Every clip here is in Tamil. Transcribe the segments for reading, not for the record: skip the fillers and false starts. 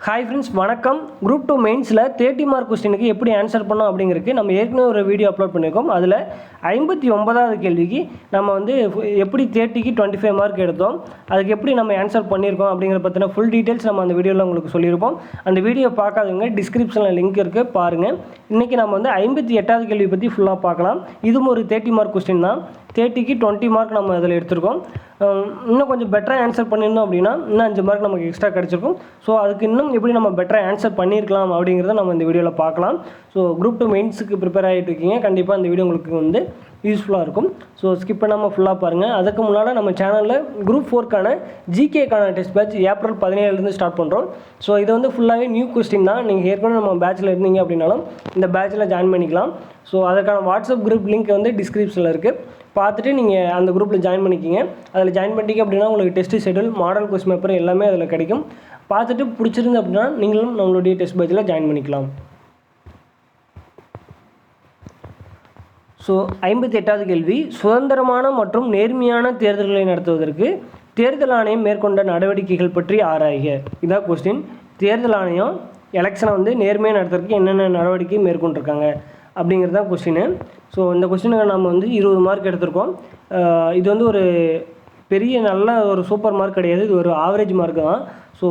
ஹாய் ஃப்ரெண்ட்ஸ், வணக்கம். குரூப் 2 மெயின்ஸில் 30 மார்க் கொஸ்டினுக்கு எப்படி ஆன்சர் பண்ணோம் அப்படிங்கிறதுக்கு நம்ம ஏற்கனவே ஒரு வீடியோ அப்லோட் பண்ணியிருக்கோம். அதில் 59வது கேள்விக்கு நம்ம வந்து எப்படி 30க்கு 25 மார்க் எடுத்தோம், அதுக்கு எப்படி நம்ம ஆன்சர் பண்ணியிருக்கோம் அப்படிங்கிற பற்றின ஃபுல் டீட்டெயில்ஸ் நம்ம அந்த வீடியோவில் உங்களுக்கு சொல்லியிருப்போம். அந்த வீடியோ பார்க்காதவங்க டிஸ்கிரிப்ஷனில் லிங்க் இருக்குது, பாருங்கள். இன்றைக்கி நம்ம வந்து 58வது கேள்வி பற்றி ஃபுல்லாக பார்க்கலாம். இதுவும் ஒரு 30 மார்க் கொஸ்டின் தான். 30க்கு 20 மார்க் நம்ம அதில் எடுத்திருக்கோம். இன்னும் கொஞ்சம் பெட்டராக ஆன்சர் பண்ணியிருந்தோம் அப்படின்னா இன்னும் 5 மார்க் நமக்கு எக்ஸ்ட்ரா கிடச்சிருக்கும். ஸோ அதுக்கு இன்னும் எப்படி நம்ம பெட்டராக ஆன்சர் பண்ணியிருக்கலாம் அப்படிங்கிறத நம்ம இந்த வீடியோவில் பார்க்கலாம். ஸோ குரூப் 2 மெயின்ஸுக்கு ப்ரிப்பேர் ஆகிட்டு இருக்கீங்க, கண்டிப்பாக இந்த வீடியோ உங்களுக்கு வந்து யூஸ்ஃபுல்லாக இருக்கும். ஸோ ஸ்கிப் பண்ணாமல் ஃபுல்லாக பாருங்கள். அதுக்கு முன்னால் நம்ம சேனலில் குரூப் 4க்கான ஜிகேக்கான டெஸ்ட் பேட்ச் ஏப்ரல் 17 ஸ்டார்ட் பண்ணுறோம். ஸோ இது வந்து ஃபுல்லாகவே நியூ கொஸ்டின் தான். நீங்கள் ஏற்கனவே நம்ம பேட்சில் இருந்தீங்க அப்படின்னாலும் இந்த பேட்சில் ஜாயின் பண்ணிக்கலாம். ஸோ அதுக்கான வாட்ஸ்அப் குரூப் லிங்க் வந்து டிஸ்கிரிப்ஷனில் இருக்குது, பார்த்துட்டு நீங்கள் அந்த குரூப்பில் ஜாயின் பண்ணிக்கிங்க. அதில் ஜாயின் பண்ணிட்டீங்க அப்படின்னா உங்களுக்கு test schedule, model question paper எல்லாமே அதில் கிடைக்கும். பார்த்துட்டு பிடிச்சிருந்து அப்படின்னா நீங்களும் நம்மளுடைய டெஸ்ட் பேட்சில் ஜாயின் பண்ணிக்கலாம். ஸோ 58வது கேள்வி, சுதந்திரமான மற்றும் நேர்மையான தேர்தல்களை நடத்துவதற்கு தேர்தல் ஆணையம் மேற்கொண்ட நடவடிக்கைகள் பற்றி ஆராய்க. இதான் கொஸ்டின். தேர்தல் ஆணையம் எலெக்ஷனை வந்து நேர்மையாக நடத்துறதுக்கு என்னென்ன நடவடிக்கை மேற்கொண்டிருக்காங்க அப்படிங்கிறது தான் கொஸ்டின். ஸோ இந்த கொஸ்டினுக்கு நம்ம வந்து 20 மார்க் எடுத்திருக்கோம். இது வந்து ஒரு பெரிய நல்ல ஒரு சூப்பர் மார்க் கிடையாது, இது ஒரு ஆவரேஜ் மார்க் தான். ஸோ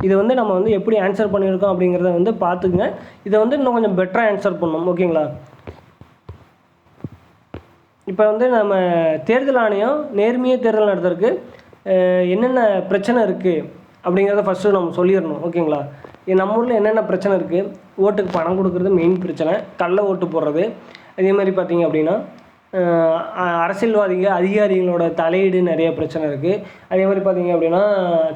இதை வந்து நம்ம வந்து எப்படி ஆன்சர் பண்ணியிருக்கோம் அப்படிங்கிறத வந்து பார்த்துக்குங்க. இதை வந்து இன்னும் கொஞ்சம் பெட்டராக ஆன்சர் பண்ணணும், ஓகேங்களா? இப்போ வந்து நம்ம தேர்தல் ஆணையம் நேர்மையாக தேர்தல் நடத்துறதுக்கு என்னென்ன பிரச்சனை இருக்குது அப்படிங்கிறத ஃபஸ்ட்டு நம்ம சொல்லிடணும், ஓகேங்களா? நம்ம ஊரில் என்னென்ன பிரச்சனை இருக்குது, ஓட்டுக்கு பணம் கொடுக்குறது மெயின் பிரச்சனை, கள்ள ஓட்டு போடுறது. அதே மாதிரி பார்த்திங்க அப்படின்னா அரசியல்வாதிகள் அதிகாரிகளோட தலையீடு நிறைய பிரச்சனை இருக்குது. அதே மாதிரி பார்த்திங்க அப்படின்னா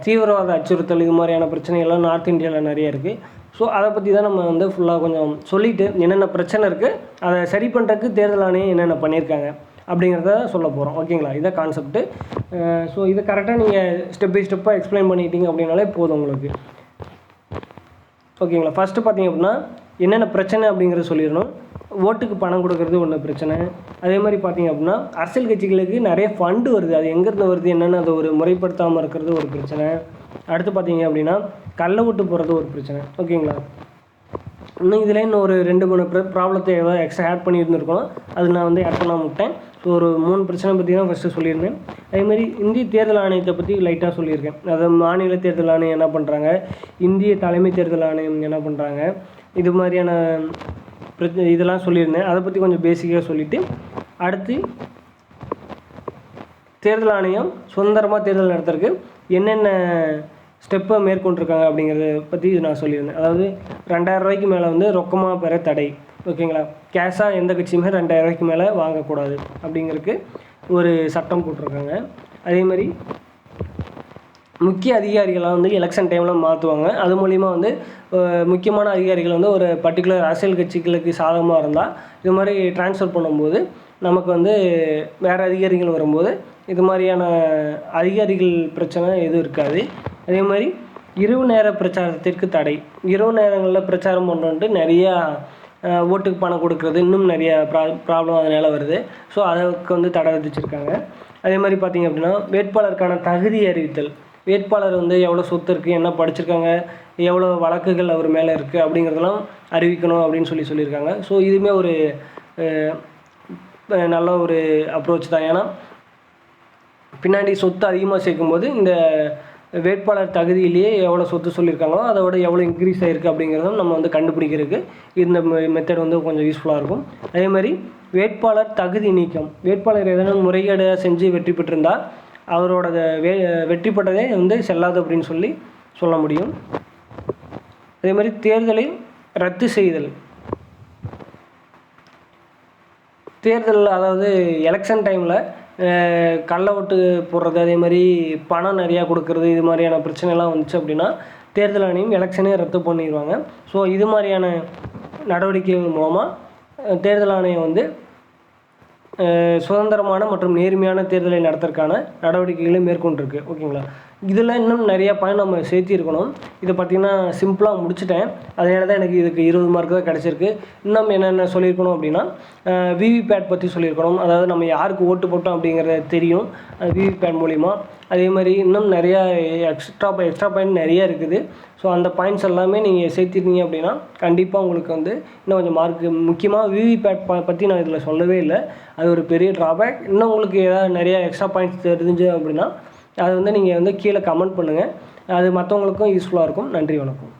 தீவிரவாத அச்சுறுத்தல், இது மாதிரியான பிரச்சனைகள்லாம் நார்த் இந்தியாவில் நிறைய இருக்குது. ஸோ அதை பற்றி தான் நம்ம வந்து ஃபுல்லாக கொஞ்சம் சொல்லிவிட்டு என்னென்ன பிரச்சனை இருக்குது, அதை சரி பண்ணுறதுக்கு தேர்தல் ஆணையம் என்னென்ன பண்ணியிருக்காங்க அப்படிங்கிறத சொல்ல போகிறோம், ஓகேங்களா? இதான் கான்செப்ட்டு. ஸோ இதை கரெக்டாக நீங்கள் ஸ்டெப் பை ஸ்டெப்பாக எக்ஸ்பிளைன் பண்ணிட்டீங்க அப்படின்னாலே போதும் உங்களுக்கு, ஓகேங்களா? ஃபஸ்ட்டு பார்த்திங்க அப்படின்னா என்னென்ன பிரச்சனை அப்படிங்கிறத சொல்லிடணும். ஓட்டுக்கு பணம் கொடுக்கறது ஒன்று பிரச்சனை. அதே மாதிரி பார்த்திங்க அப்படின்னா அரசியல் கட்சிகளுக்கு நிறைய ஃபண்டு வருது, அது எங்கேருந்து வருது என்னென்னு அதை ஒரு முறைப்படுத்தாமல் இருக்கிறது ஒரு பிரச்சனை. அடுத்து பார்த்திங்க அப்படின்னா கள்ள ஓட்டு போடுறது ஒரு பிரச்சனை, ஓகேங்களா? இன்னும் இதில் இன்னும் ஒரு 2-3 ப்ராப்ளத்தை ஏதாவது எக்ஸ்ட்ரா ஆட் பண்ணியிருந்துருக்கோம், அது நான் வந்து ஆட் பண்ணாமல் விட்டேன். ஸோ ஒரு 3 பிரச்சனை பற்றி தான் ஃபஸ்ட்டு சொல்லியிருந்தேன். அதேமாதிரி இந்திய தேர்தல் ஆணையத்தை பற்றி லைட்டாக சொல்லியிருக்கேன். அதாவது மாநில தேர்தல் ஆணையம் என்ன பண்ணுறாங்க, இந்திய தலைமை தேர்தல் ஆணையம் என்ன பண்ணுறாங்க, இது மாதிரியான இதெல்லாம் சொல்லியிருந்தேன். அதை பற்றி கொஞ்சம் பேசிக்காக சொல்லிவிட்டு அடுத்து தேர்தல் ஆணையம் சுதந்திரமாக தேர்தல் நடத்துறதுக்கு என்னென்ன ஸ்டெப்பை மேற்கொண்டிருக்காங்க அப்படிங்கிறத பற்றி நான் சொல்லியிருந்தேன். அதாவது 2000 ரூபாய்க்கு மேலே வந்து ரொக்கமாக பெற தடை, ஓகேங்களா? கேஷாக எந்த கட்சியுமே 2000 ரூபாய்க்கு மேலே வாங்கக்கூடாது அப்படிங்கிறதுக்கு ஒரு சட்டம் போட்டிருக்காங்க. அதேமாதிரி முக்கிய அதிகாரிகளை வந்து எலெக்ஷன் டைமில் மாற்றுவாங்க. அது மூலிமா வந்து முக்கியமான அதிகாரிகள் வந்து ஒரு பர்டிகுலர் அரசியல் கட்சிகளுக்கு சாதகமாக இருந்தால் இது மாதிரி ட்ரான்ஸ்ஃபர் பண்ணும்போது நமக்கு வந்து வேறு அதிகாரிகள் வரும்போது இது மாதிரியான அதிகாரிகள் பிரச்சனை எதுவும் இருக்காது. அதே மாதிரி இரவு நேர பிரச்சாரத்திற்கு தடை. இரவு நேரங்களில் பிரச்சாரம் பண்ணுறோன்ட்டு நிறையா ஓட்டுக்கு பணம் கொடுக்குறது இன்னும் நிறைய ப்ராப்ளம் அதனால் வருது. ஸோ அதுக்கு வந்து தடை விதிச்சிருக்காங்க. அதே மாதிரி பார்த்திங்க அப்படின்னா வேட்பாளருக்கான தகுதி அறிவித்தல். வேட்பாளர் வந்து எவ்வளோ சொத்து இருக்குது, என்ன படிச்சிருக்காங்க, எவ்வளோ வழக்குகள் அவர் மேலே இருக்குது அப்படிங்கிறதெல்லாம் அறிவிக்கணும் அப்படின்னு சொல்லியிருக்காங்க. ஸோ இதுவுமே ஒரு நல்ல ஒரு அப்ரோச் தான். ஏன்னா பின்னாடி சொத்து அதிகமாக சேர்க்கும்போது இந்த வேட்பாளர் தகுதியிலேயே எவ்வளோ சொத்து சொல்லியிருக்காங்களோ அதோட எவ்வளோ இன்க்ரீஸ் ஆகிருக்கு அப்படிங்கிறதும் நம்ம வந்து கண்டுபிடிக்கிறதுக்கு இந்த மெத்தட் வந்து கொஞ்சம் யூஸ்ஃபுல்லாக இருக்கும். அதே மாதிரி வேட்பாளர் தகுதி நீக்கம். வேட்பாளர் எதனா முறைகேடு செஞ்சு வெற்றி பெற்றிருந்தால் அவரோட வெற்றி பெற்றதே வந்து செல்லாது அப்படின்னு சொல்ல முடியும். அதே மாதிரி தேர்தலை ரத்து செய்தல். தேர்தல் அதாவது எலெக்ஷன் டைமில் கள்ள ஓட்டு போடுறது, அதே மாதிரி பணம் நிறையா கொடுக்கறது, இது மாதிரியான பிரச்சனைலாம் வந்துச்சு அப்படின்னா தேர்தல் ஆணையம் எலெக்ஷனே ரத்து பண்ணிடுவாங்க. ஸோ இது மாதிரியான நடவடிக்கைகள் மூலமாக தேர்தல் ஆணையம் வந்து சுதந்திரமான மற்றும் நேர்மையான தேர்தலை நடத்துறதுக்கான நடவடிக்கைகளை மேற்கொண்டிருக்கு, ஓகேங்களா? இதில் இன்னும் நிறையா பாயிண்ட் நம்ம சேர்த்திருக்கணும். இதை பார்த்திங்கன்னா சிம்பிளாக முடிச்சுட்டேன், அதனால தான் எனக்கு இதுக்கு 20 மார்க் தான் கிடச்சிருக்கு. இன்னும் என்னென்ன சொல்லியிருக்கணும் அப்படின்னா விவிபேட் பற்றி சொல்லியிருக்கணும். அதாவது நம்ம யாருக்கு ஓட்டு போட்டோம் அப்படிங்கிறத தெரியும் விவிபேட் மூலிமா. அதே மாதிரி இன்னும் நிறையா எக்ஸ்ட்ரா பாயிண்ட் நிறைய இருக்குது. ஸோ அந்த பாயிண்ட்ஸ் எல்லாமே நீங்கள் சேர்த்திருந்தீங்க அப்படின்னா கண்டிப்பாக உங்களுக்கு வந்து இன்னும் கொஞ்சம் மார்க்கு. முக்கியமாக விவிபேட் பற்றி நான் இதில் சொல்லவே இல்லை, அது ஒரு பெரிய ட்ராபேக். இன்னும் உங்களுக்கு ஏதாவது நிறையா எக்ஸ்ட்ரா பாயிண்ட்ஸ் தெரிஞ்சு அப்படின்னா அதை வந்து நீங்கள் வந்து கீழே கமெண்ட் பண்ணுங்கள், அது மற்றவங்களுக்கும் யூஸ்ஃபுல்லாக இருக்கும். நன்றி, வணக்கம்.